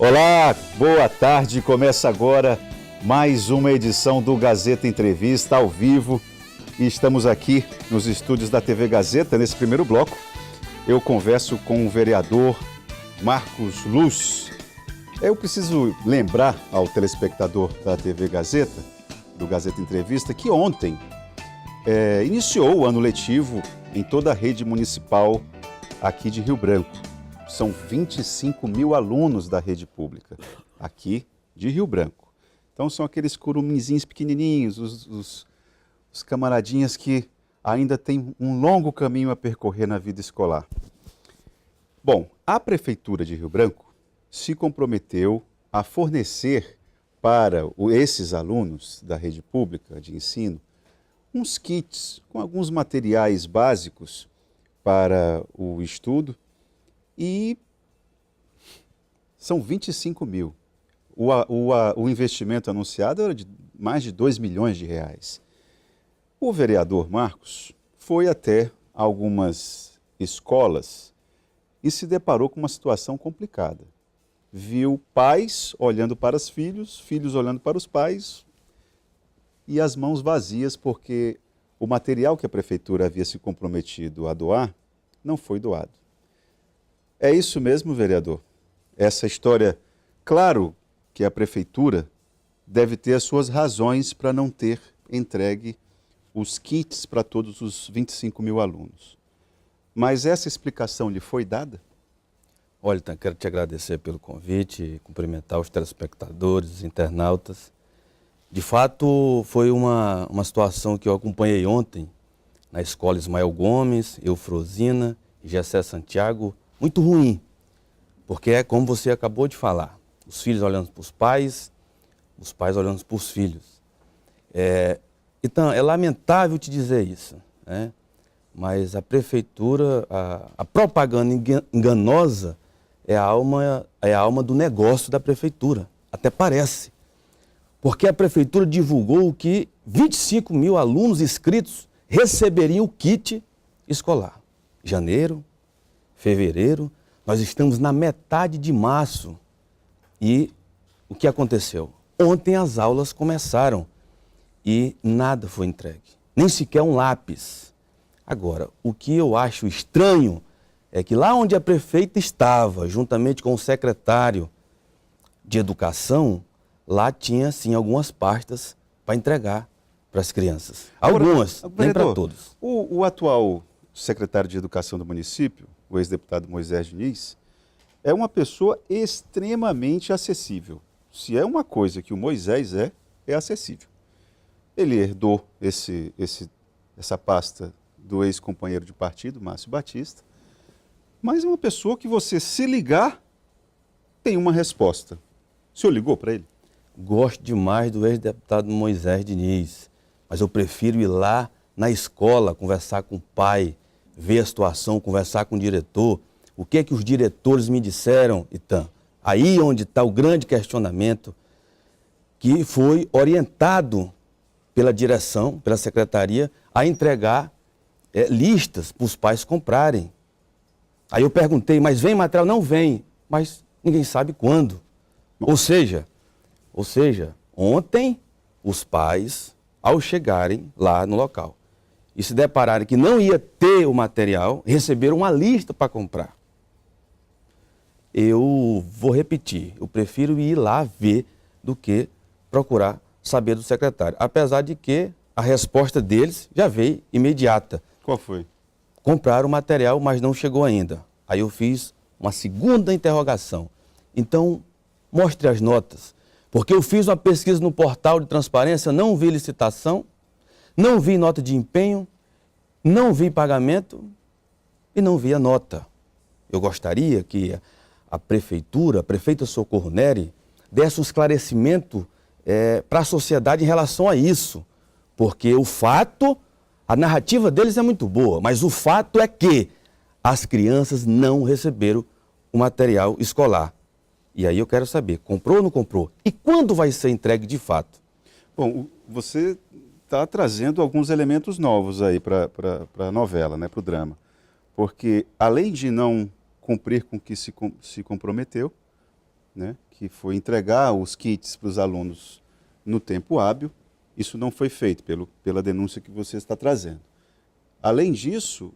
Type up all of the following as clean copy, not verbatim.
Olá, boa tarde. Começa agora mais uma edição do Gazeta Entrevista ao vivo. E estamos aqui nos estúdios da TV Gazeta. Nesse primeiro bloco, eu converso com o vereador Marcos Luz. Eu preciso lembrar ao telespectador da TV Gazeta, do Gazeta Entrevista, que ontem iniciou o ano letivo em toda a rede municipal aqui de Rio Branco. São 25 mil alunos da rede pública aqui de Rio Branco. Então são aqueles curuminzinhos pequenininhos, os camaradinhas que ainda têm um longo caminho a percorrer na vida escolar. Bom, a Prefeitura de Rio Branco se comprometeu a fornecer para esses alunos da rede pública de ensino uns kits com alguns materiais básicos para o estudo. E são 25 mil. O investimento anunciado era de mais de 2 milhões de reais. O vereador Marcos foi até algumas escolas e se deparou com uma situação complicada. Viu pais olhando para os filhos, filhos olhando para os pais e as mãos vazias porque o material que a prefeitura havia se comprometido a doar não foi doado. É isso mesmo, vereador? Essa história, claro que a prefeitura deve ter as suas razões para não ter entregue os kits para todos os 25 mil alunos. Mas essa explicação lhe foi dada? Olha, então, quero te agradecer pelo convite, cumprimentar os telespectadores, os internautas. De fato, foi uma situação que eu acompanhei ontem na escola Ismael Gomes, Eufrosina e Gessé Santiago, muito ruim, porque é como você acabou de falar, os filhos olhando para os pais olhando para os filhos. Então, é lamentável te dizer isso, né? Mas a prefeitura, a propaganda enganosa é a alma do negócio da prefeitura, até parece. Porque a prefeitura divulgou que 25 mil alunos inscritos receberiam o kit escolar. Janeiro, fevereiro, nós estamos na metade de março. E o que aconteceu? Ontem as aulas começaram e nada foi entregue, nem sequer um lápis. Agora, o que eu acho estranho é que lá onde a prefeita estava, juntamente com o secretário de Educação, lá tinha sim algumas pastas para entregar para as crianças. Algumas, nem para todos. O atual secretário de Educação do município, o ex-deputado Moisés Diniz, é uma pessoa extremamente acessível. Se é uma coisa que o Moisés é acessível. Ele herdou essa pasta do ex-companheiro de partido, Márcio Batista, mas é uma pessoa que você, se ligar, tem uma resposta. O senhor ligou para ele? Gosto demais do ex-deputado Moisés Diniz, mas eu prefiro ir lá na escola, conversar com o pai, ver a situação, conversar com o diretor. O que é que os diretores me disseram, Itan? Aí onde está o grande questionamento, que foi orientado pela direção, pela secretaria, a entregar listas para os pais comprarem. Aí eu perguntei, mas vem material? Não vem, mas ninguém sabe quando. Ou seja, ontem os pais, ao chegarem lá no local e se depararem que não ia ter o material, receberam uma lista para comprar. Eu vou repetir, eu prefiro ir lá ver do que procurar saber do secretário. Apesar de que a resposta deles já veio imediata. Qual foi? Compraram o material, mas não chegou ainda. Aí eu fiz uma segunda interrogação. Então, mostre as notas. Porque eu fiz uma pesquisa no portal de transparência, não vi licitação, não vi nota de empenho, não vi pagamento e não vi a nota. Eu gostaria que a prefeita Socorro Neri, desse um esclarecimento para a sociedade em relação a isso. Porque o fato, a narrativa deles é muito boa, mas o fato é que as crianças não receberam o material escolar. E aí eu quero saber, comprou ou não comprou? E quando vai ser entregue de fato? Bom, você está trazendo alguns elementos novos aí para a novela, né, para o drama. Porque além de não cumprir com o que se comprometeu, né, que foi entregar os kits para os alunos no tempo hábil. Isso não foi feito pela denúncia que você está trazendo. Além disso,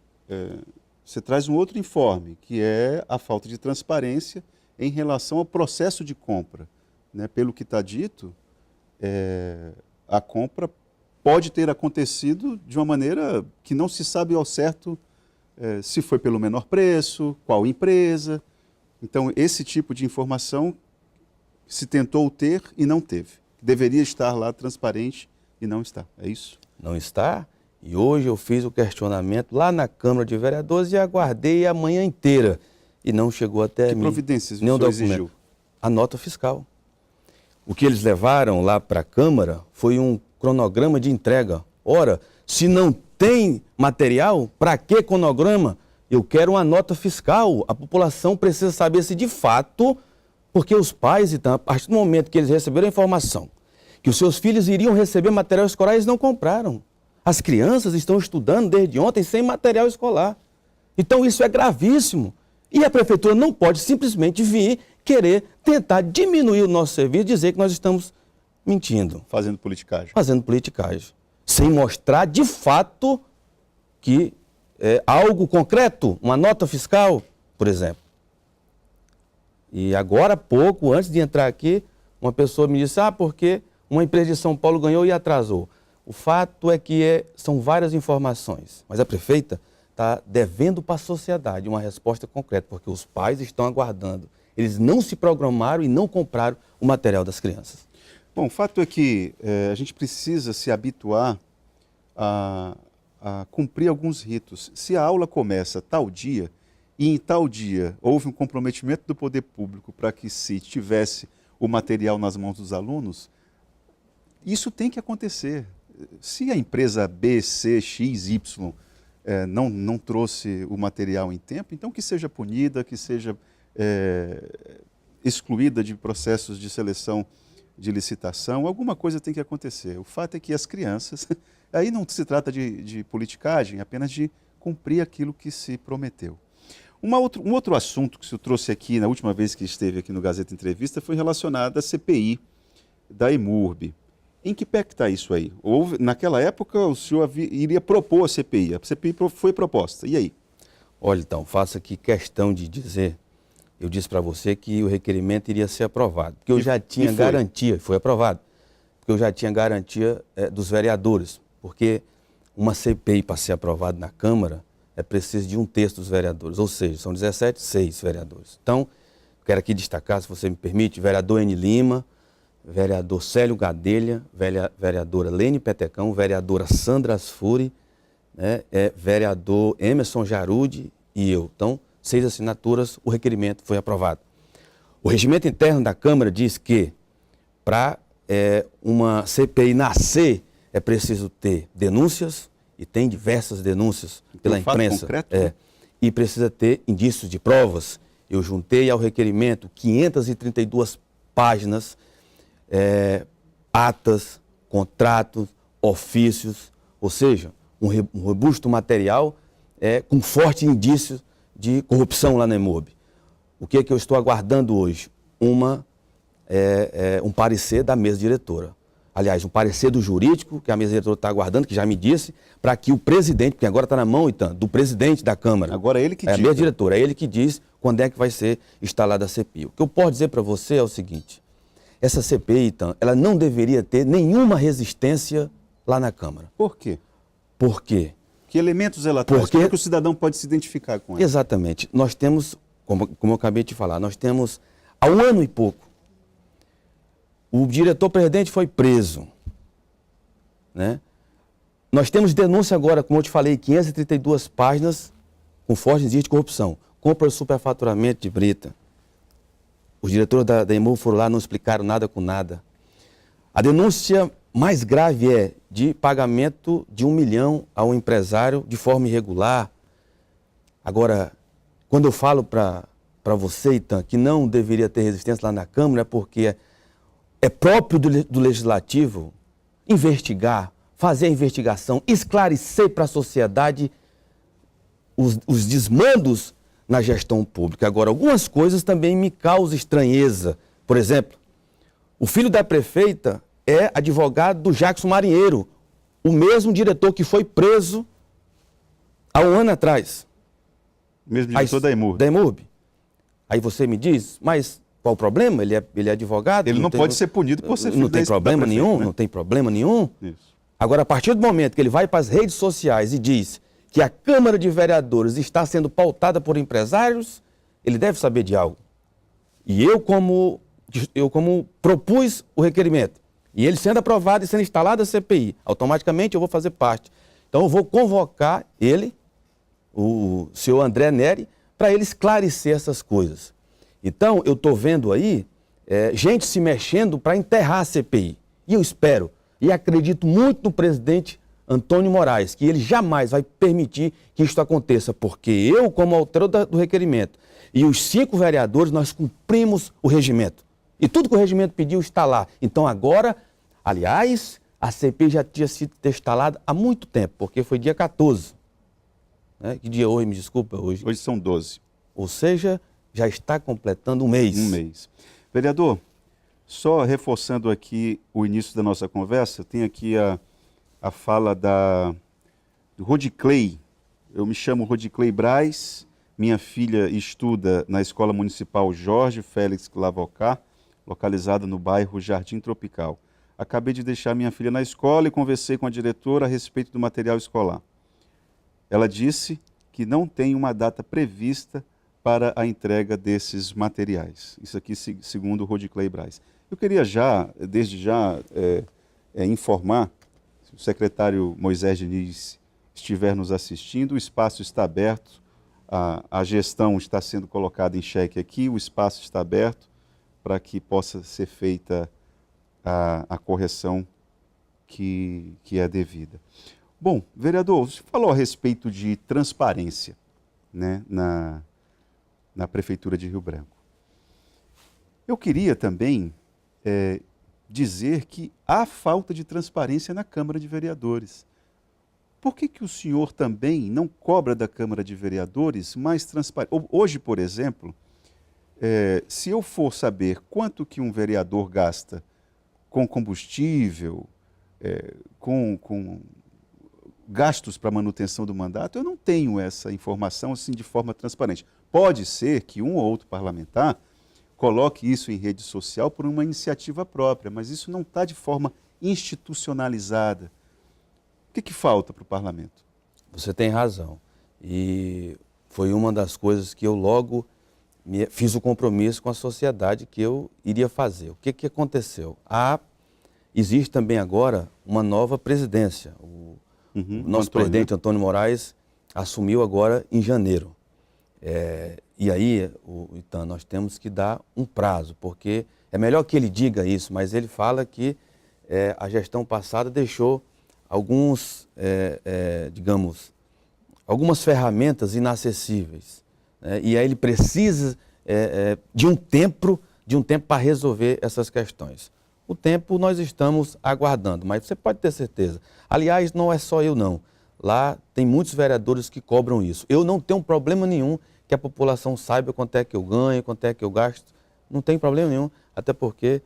você traz um outro informe, que é a falta de transparência em relação ao processo de compra, né? Pelo que está dito, a compra pode ter acontecido de uma maneira que não se sabe ao certo se foi pelo menor preço, qual empresa. Então, esse tipo de informação se tentou ter e não teve. Deveria estar lá transparente e não está. É isso? Não está. E hoje eu fiz o questionamento lá na Câmara de Vereadores e aguardei a manhã inteira. E não chegou até mim. Que providências o nenhum senhor documento. exigiu? A nota fiscal. O que eles levaram lá para a Câmara foi um cronograma de entrega. Ora, se não tem material, para que cronograma? Eu quero uma nota fiscal. A população precisa saber se de fato, porque os pais, então, a partir do momento que eles receberam a informação que os seus filhos iriam receber material escolar, eles não compraram. As crianças estão estudando desde ontem sem material escolar. Então isso é gravíssimo. E a prefeitura não pode simplesmente vir querer tentar diminuir o nosso serviço e dizer que nós estamos mentindo. Fazendo politicagem. Fazendo politicagem. Sem mostrar de fato que é algo concreto, uma nota fiscal, por exemplo. E agora há pouco, antes de entrar aqui, uma pessoa me disse, porque uma empresa de São Paulo ganhou e atrasou. O fato é que são várias informações, mas a prefeita está devendo para a sociedade uma resposta concreta, porque os pais estão aguardando. Eles não se programaram e não compraram o material das crianças. Bom, o fato é que a gente precisa se habituar a cumprir alguns ritos. Se a aula começa tal dia, e em tal dia houve um comprometimento do poder público para que se tivesse o material nas mãos dos alunos, isso tem que acontecer. Se a empresa B, C, X, Y não trouxe o material em tempo, então que seja punida, que seja excluída de processos de seleção de licitação, alguma coisa tem que acontecer. O fato é que as crianças, aí não se trata de politicagem, apenas de cumprir aquilo que se prometeu. Um outro assunto que o senhor trouxe aqui na última vez que esteve aqui no Gazeta Entrevista foi relacionado à CPI da EMURB. Em que pé que está isso aí? Naquela época o senhor iria propor a CPI foi proposta, e aí? Olha, então, faço aqui questão de dizer, eu disse para você que o requerimento iria ser aprovado, porque eu já tinha garantia, foi aprovado, porque eu já tinha garantia dos vereadores, porque uma CPI para ser aprovada na Câmara é preciso de um terço dos vereadores, ou seja, são 6 vereadores. Então, quero aqui destacar, se você me permite, vereador N. Lima, vereador Célio Gadelha, vereadora Lene Petecão, vereadora Sandra Asfuri, né, vereador Emerson Jarude e eu. Então, 6 assinaturas, o requerimento foi aprovado. O regimento interno da Câmara diz que para uma CPI nascer é preciso ter denúncias, e tem diversas denúncias pela imprensa, e precisa ter indícios de provas. Eu juntei ao requerimento 532 páginas, atas, contratos, ofícios, ou seja, um robusto material com forte indício de corrupção lá na EMURB. O que é que eu estou aguardando hoje? Um parecer da mesa diretora. Aliás, um parecer do jurídico, que a mesa diretora está aguardando, que já me disse, para que o presidente, porque agora está na mão, então, do presidente da Câmara. Agora é ele que diz. É a mesa diretora, é ele que diz quando é que vai ser instalada a CPI. O que eu posso dizer para você é o seguinte, essa CPI, então, ela não deveria ter nenhuma resistência lá na Câmara. Por quê? Por quê? Que elementos ela traz? Como é que o cidadão pode se identificar com ela? Exatamente. Nós temos, como eu acabei de falar, nós temos há 1 ano e pouco, o diretor-presidente foi preso, né? Nós temos denúncia agora, como eu te falei, 532 páginas com fortes indícios de corrupção. Compra superfaturamento de brita. Os diretores da EMURB foram lá, não explicaram nada com nada. A denúncia mais grave é de pagamento de 1 milhão a um empresário de forma irregular. Agora, quando eu falo para você, Itan, que não deveria ter resistência lá na Câmara, é porque é próprio do Legislativo investigar, fazer a investigação, esclarecer para a sociedade os desmandos na gestão pública. Agora, algumas coisas também me causam estranheza Por exemplo, o filho da prefeita é advogado do Jackson Marinheiro, o mesmo diretor que foi preso há um ano atrás. Mesmo diretor da EMURB. Da EMURB. Aí você me diz, mas qual o problema? Ele é advogado? Ele não pode ser punido por ser filho Não tem problema nenhum, né? Não tem problema nenhum. Isso. Agora, a partir do momento que ele vai para as redes sociais e diz que a Câmara de Vereadores está sendo pautada por empresários, ele deve saber de algo. E eu como propus o requerimento, e ele sendo aprovado e sendo instalado a CPI, automaticamente eu vou fazer parte. Então eu vou convocar ele, o senhor André Neri, para ele esclarecer essas coisas. Então eu estou vendo aí gente se mexendo para enterrar a CPI. E eu espero e acredito muito no presidente Antônio Moraes, que ele jamais vai permitir que isto aconteça, porque eu, como autor do requerimento, e os 5 vereadores, nós cumprimos o regimento. E tudo que o regimento pediu está lá. Então agora, aliás, a CPI já tinha sido instalada há muito tempo, porque foi dia 14. Né? Que dia é hoje? Me desculpa, hoje. Hoje são 12. Ou seja, já está completando um mês. Um mês. Vereador, só reforçando aqui o início da nossa conversa, tem aqui a fala do Rodiclei. Eu me chamo Rodiclei Braz, minha filha estuda na Escola Municipal Jorge Félix Lavocá, localizada no bairro Jardim Tropical. Acabei de deixar minha filha na escola e conversei com a diretora a respeito do material escolar. Ela disse que não tem uma data prevista para a entrega desses materiais. Isso aqui segundo o Rodiclei Braz. Eu queria desde já, informar, se o secretário Moisés Diniz estiver nos assistindo, o espaço está aberto, a gestão está sendo colocada em xeque aqui, o espaço está aberto para que possa ser feita a correção que é devida. Bom, vereador, você falou a respeito de transparência, né, na Prefeitura de Rio Branco. Eu queria também dizer que há falta de transparência na Câmara de Vereadores. Por que o senhor também não cobra da Câmara de Vereadores mais transparência? Hoje, por exemplo, se eu for saber quanto que um vereador gasta com combustível, com gastos para manutenção do mandato, eu não tenho essa informação assim de forma transparente. Pode ser que um ou outro parlamentar coloque isso em rede social por uma iniciativa própria, mas isso não está de forma institucionalizada. O que falta para o parlamento? Você tem razão. E foi uma das coisas que eu logo fiz o compromisso com a sociedade que eu iria fazer. O que aconteceu? Existe também agora uma nova presidência. O nosso presidente Antônio Moraes assumiu agora em janeiro. E aí, Itan, nós temos que dar um prazo, porque é melhor que ele diga isso, mas ele fala que a gestão passada deixou digamos, algumas ferramentas inacessíveis. Né? E aí ele precisa de um tempo para resolver essas questões. O tempo nós estamos aguardando, mas você pode ter certeza. Aliás, não é só eu não. Lá tem muitos vereadores que cobram isso. Eu não tenho problema nenhum que a população saiba quanto é que eu ganho, quanto é que eu gasto. Não tem problema nenhum, até porque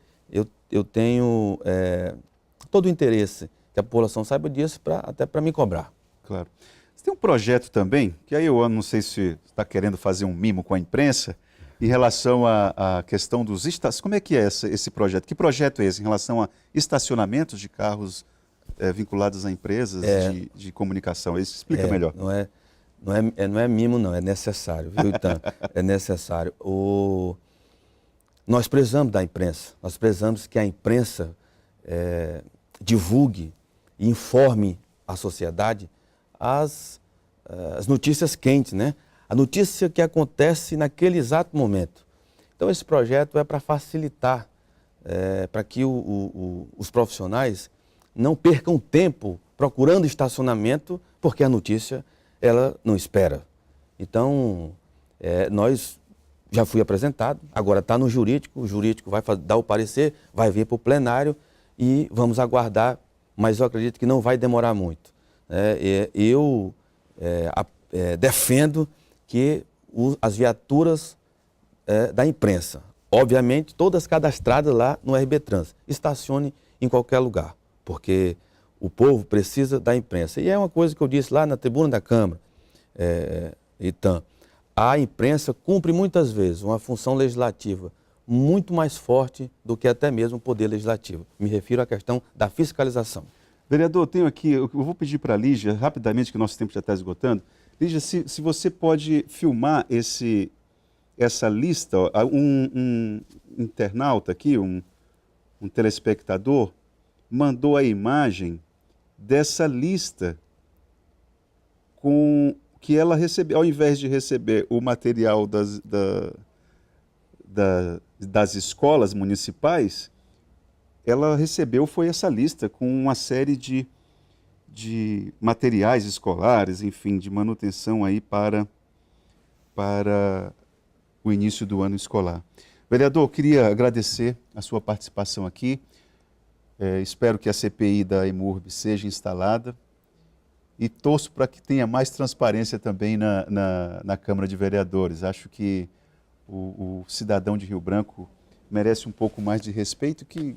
eu tenho todo o interesse que a população saiba disso, até para me cobrar. Claro. Você tem um projeto também, que aí eu não sei se está querendo fazer um mimo com a imprensa, em relação à questão dos estacionamentos. Como é que é esse projeto? Que projeto é esse em relação a estacionamentos de carros vinculados a empresas de comunicação? Isso explica melhor. Não é mimo, não, é necessário, viu, Itan? É necessário. Nós precisamos da imprensa, nós precisamos que a imprensa divulgue e informe a sociedade as notícias quentes, né? A notícia que acontece naquele exato momento. Então esse projeto é para facilitar, para que os profissionais não percam tempo procurando estacionamento, porque a notícia ela não espera. Então, nós já fui apresentado, agora está no jurídico, o jurídico vai dar o parecer, vai vir para o plenário e vamos aguardar, mas eu acredito que não vai demorar muito. Eu defendo que as viaturas da imprensa, obviamente, todas cadastradas lá no RB Trans. Estacione em qualquer lugar, porque o povo precisa da imprensa. E é uma coisa que eu disse lá na tribuna da Câmara, Itan, a imprensa cumpre muitas vezes uma função legislativa muito mais forte do que até mesmo o poder legislativo. Me refiro à questão da fiscalização. Vereador, tenho aqui, eu vou pedir para a Lígia, rapidamente, que nosso tempo já está esgotando. Lígia, se você pode filmar essa lista, ó, um internauta aqui, um telespectador, mandou a imagem dessa lista com que ela recebeu, ao invés de receber o material das escolas municipais, ela recebeu foi essa lista com uma série de materiais escolares, enfim, de manutenção aí para o início do ano escolar. Vereador, queria agradecer a sua participação aqui. Espero que a CPI da EMURB seja instalada e torço para que tenha mais transparência também na Câmara de Vereadores. Acho que o cidadão de Rio Branco merece um pouco mais de respeito, que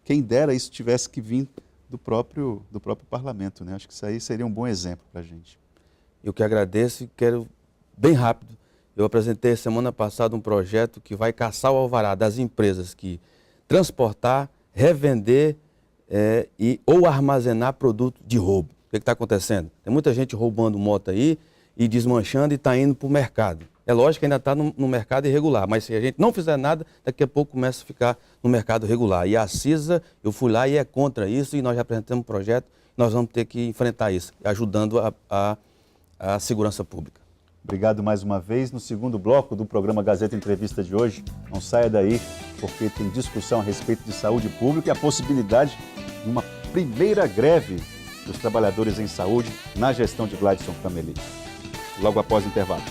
quem dera isso tivesse que vir do próprio parlamento, né? Acho que isso aí seria um bom exemplo para a gente. Eu que agradeço e quero, bem rápido, eu apresentei semana passada um projeto que vai caçar o alvará das empresas que transportar, revender ou armazenar produto de roubo. O que está acontecendo? Tem muita gente roubando moto aí e desmanchando e está indo para o mercado. É lógico que ainda está no mercado irregular, mas se a gente não fizer nada, daqui a pouco começa a ficar no mercado regular. E a CISA, eu fui lá e é contra isso, e nós já apresentamos um projeto, nós vamos ter que enfrentar isso, ajudando a segurança pública. Obrigado mais uma vez. No segundo bloco do programa Gazeta Entrevista de hoje, não saia daí, porque tem discussão a respeito de saúde pública e a possibilidade de uma primeira greve dos trabalhadores em saúde na gestão de Gladson Cameli. Logo após o intervalo.